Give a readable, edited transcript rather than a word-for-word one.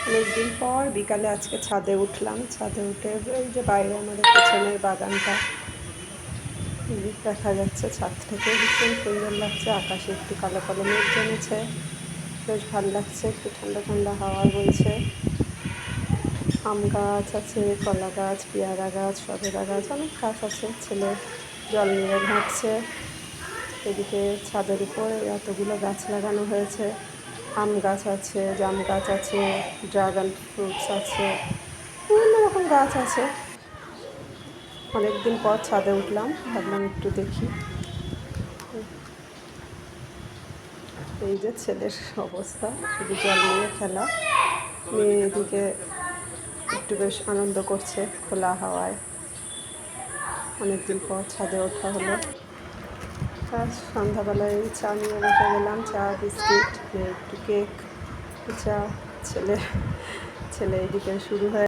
অনেকদিন পর বিকালে আজকে ছাদে উঠলাম। ছাদে উঠে এই যে বাইরে আমাদের পেছনের বাগানটা দেখা যাচ্ছে, ছাদ থেকে ভীষণ সুন্দর লাগছে। আকাশে একটু কালো কালো মেঘ জমেছে, বেশ ভালো লাগছে। একটু ঠান্ডা ঠান্ডা হাওয়া বইছে। আম গাছ আছে, কলা গাছ, পেয়ারা গাছ, সবেদা গাছ, অনেক গাছ আছে। ছেলে জল নিয়ে ঘাঁটছে। এদিকে ছাদের উপর এতগুলো গাছ লাগানো হয়েছে। আম গাছ আছে, জাম গাছ আছে, ড্রাগন ফ্রুটস আছে, বিভিন্ন রকম গাছ আছে। অনেকদিন পর ছাদে উঠলাম, ভাবলাম একটু দেখি। এই যে ছেলের অবস্থা, শুধু জল নিয়ে খেলা। মেয়ে এদিকে একটু বেশ আনন্দ করছে খোলা হাওয়ায়। অনেকদিন পর ছাদে ওঠা হলো। আর সন্ধ্যাবেলায় চা নিয়ে বসে গেলাম। চা, বিস্কিট, একটু কেক, চা। ছেলে এদিকে শুরু হয়ে